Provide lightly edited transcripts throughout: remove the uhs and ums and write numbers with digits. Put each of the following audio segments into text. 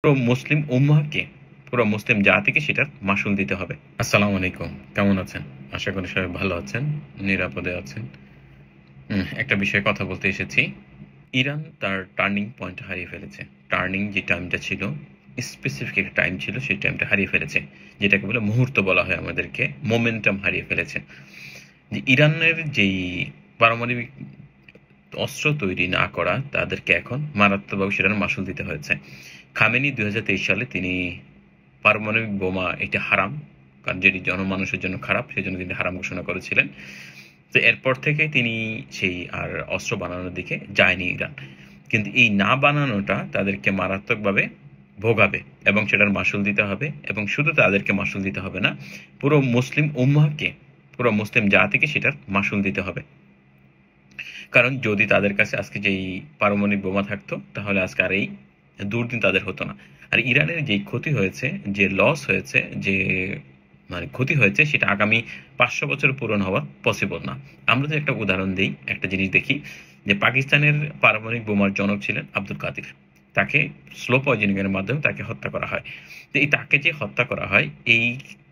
পুরো মুসলিম উম্মাহকে, পুরো মুসলিম জাতিকে সেটার মাসুল দিতে হবে। আসসালামু আলাইকুম, কেমন আছেন? আশা করি সবাই ভালো আছেন, নিরাপদে আছেন। একটা বিষয়ে কথা বলতে এসেছি। ইরান তার টার্নিং পয়েন্ট হারিয়ে ফেলেছে। টার্নিং যে টাইমটা ছিল, স্পেসিফিক একটা টাইম ছিল, সেই টাইমটা হারিয়ে ফেলেছে। যেটাকে বলে মুহূর্ত বলা হয় আমাদেরকে, মোমেন্টাম হারিয়ে ফেলেছে। যে ইরানের যেই পারমাণবিক অস্ত্র তৈরি না করা, তাদেরকে এখন মারাত্মকভাবে সেটার মাসুল দিতে হয়েছে। খামেনি ২০২৩ সালে তিনি পারমাণবিক বোমা এটা হারাম, কারণ যেটি জনমানুষের জন্য খারাপ, সেজন্য তিনি হারাম ঘোষণা করেছিলেন। তো এরপর থেকে তিনি সেই আর অস্ত্র বানানোর দিকে যায়নি ইরান। কিন্তু এই না বানানোটা তাদেরকে মারাত্মকভাবে ভোগাবে এবং সেটার মাসুল দিতে হবে। এবং শুধু তাদেরকে মাসুল দিতে হবে না, পুরো মুসলিম উম্মাহকে, পুরো মুসলিম জাতিকে সেটার মাসুল দিতে হবে। কারণ যদি তাদের কাছে আজকে যেই পারমাণবিক বোমা থাকতো, তাহলে আজকে আর এই দুর্দিন তাদের হতো না। আর ইরানের যেই ক্ষতি হয়েছে, যে লস হয়েছে, যে মানে ক্ষতি হয়েছে, সেটা আগামী ৫০০ বছর পূরণ হওয়া পসিবল না। আমরা যদি একটা উদাহরণ দিই, একটা জিনিস দেখি, যে পাকিস্তানের পারমাণবিক বোমার জনক ছিলেন আব্দুল কাদির। তাকে স্লো পয়জনিং এর মাধ্যমে তাকে হত্যা করা হয়। তো এই তাকে যে হত্যা করা হয়, এই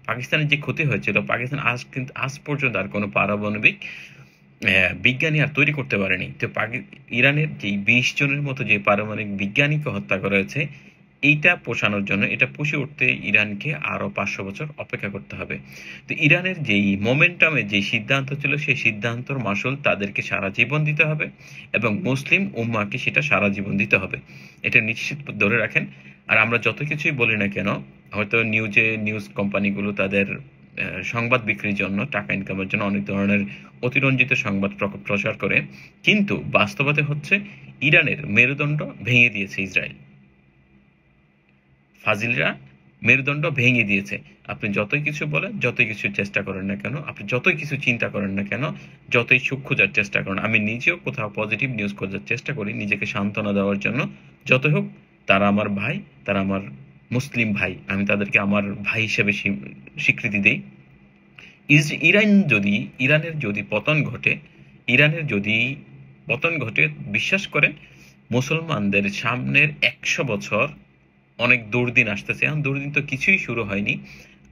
পাকিস্তানের যে ক্ষতি হয়েছিল, পাকিস্তান কিন্তু আজ পর্যন্ত আর কোনো পারমাণবিক বিজ্ঞানী আর তৈরি করতে পারেনি। তো ইরানের যেই ২০ জনের মতো যে পারমাণবিক বিজ্ঞানীকে হত্যা করা হয়েছে, এইটা পোষানোর জন্য, এটা পুষে উঠতে ইরানকে আরো ৫০০ বছর অপেক্ষা করতে হবে। তো ইরানের যেই মোমেন্টামে যে সিদ্ধান্ত ছিল, সেই সিদ্ধান্তর মাসুল তাদেরকে সারা জীবন দিতে হবে এবং মুসলিম উম্মাহকে সেটা সারা জীবন দিতে হবে। এটা নিশ্চিত ধরে রাখেন। আর আমরা যত কিছুই বলি না কেন, হয়তো নিউজ কোম্পানিগুলো তাদের সংবাদ বিক্রির জন্য, টাকা ইনকামের জন্য অনেক ধরনের অতিরঞ্জিত সংবাদ প্রচার করে, কিন্তু বাস্তবতা হচ্ছে ইরানের মেরুদণ্ড ভেঙে দিয়েছে ইসরায়েল। ফাজিলরা মেরুদণ্ড ভেঙে দিয়েছে। আপনি যতই কিছু বলেন, যতই কিছু চেষ্টা করেন না কেন, আপনি যতই কিছু চিন্তা করেন না কেন, যতই সুখ খোঁজার চেষ্টা করেন, আমি নিজেও কোথাও পজিটিভ নিউজ খোঁজার চেষ্টা করি নিজেকে সান্ত্বনা দেওয়ার জন্য। যতই হোক, তারা আমার ভাই, তারা আমার মুসলিম ভাই, আমি তাদেরকে আমার ভাই হিসেবে স্বীকৃতি দিই। ইরানের যদি পতন ঘটে, ইরানের যদি পতন ঘটে, বিশ্বাস করেন, মুসলমানদের সামনের ১০০ বছর অনেক দুর্দিন আসতেছে। এখন দুর্দিন তো কিছুই শুরু হয়নি।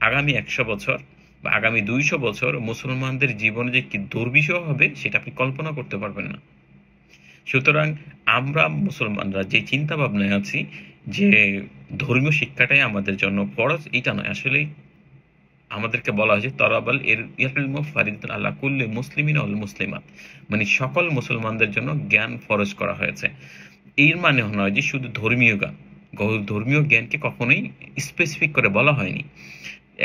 আগামী ১০০ বছর বা আগামী ২০০ বছর মুসলমানদের জীবনে যে কি দুর্বিষহ হবে, সেটা আপনি কল্পনা করতে পারবেন না। সুতরাং আমরা মুসলমানরা যে চিন্তা ভাবনায় আছি যে ধর্মীয় শিক্ষাটাই আমাদের জন্য ফরজ, এটা নয়। আসলে আমাদেরকে বলা হয়েছে তরাবাল এর ইলমু ফারিদাতুন আলা কুল্লি মুসলিমিন ওয়াল মুসলিমাত, মানে সকল মুসলমানদের জন্য জ্ঞান ফরজ করা হয়েছে। এর মানে নয় যে শুধু ধর্মীয় জ্ঞান। ধর্মীয় জ্ঞানকে কখনোই স্পেসিফিক করে বলা হয়নি।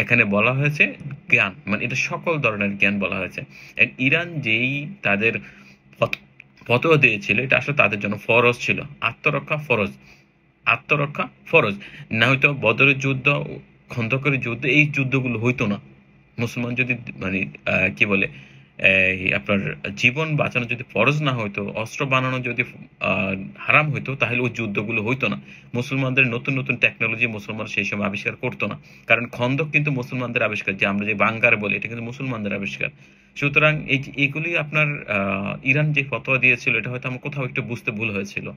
এখানে বলা হয়েছে জ্ঞান, মানে এটা সকল ধরনের জ্ঞান বলা হয়েছে। ইরান যেই তাদের ফতোয়া দিয়েছিল, এটা আসলে তাদের জন্য ফরজ ছিল। আত্মরক্ষা ফরজ, আত্মরক্ষা ফরজ। না হয়তো বদরের যুদ্ধ, খন্দকের যুদ্ধ, এই যুদ্ধগুলো হইতো না। মুসলমান যদি মানে কি বলে, আপনার জীবন বাঁচানো যদি ফরজ না হইতো, অস্ত্র বানানো যদি হারাম হইতো, তাহলে ওই যুদ্ধগুলো হইতো না। মুসলমানদের নতুন নতুন টেকনোলজি মুসলমান সেই সময় আবিষ্কার করতো না। কারণ খন্দক কিন্তু মুসলমানদের আবিষ্কার, যে আমরা যে বাঙ্গার বলি, এটা কিন্তু মুসলমানদের আবিষ্কার। সুতরাং এগুলি আপনার ইরান যে ফতোয়া দিয়েছিল, এটা হয়তো আমার কোথাও একটু বুঝতে ভুল হয়েছিল।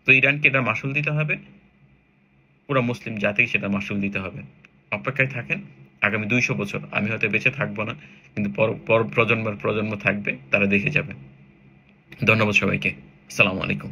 তো ইরানকে এটা মাসুল দিতে হবে, পুরো মুসলিম জাতিকে সেটা মাসুল দিতে হবে। অপেক্ষায় থাকেন। আগামী ২০০ বছর আমি হয়তো বেঁচে থাকবো না, কিন্তু পর প্রজন্মের প্রজন্ম থাকবে, তারা দেখে যাবে। ধন্যবাদ সবাইকে। আসসালামু আলাইকুম।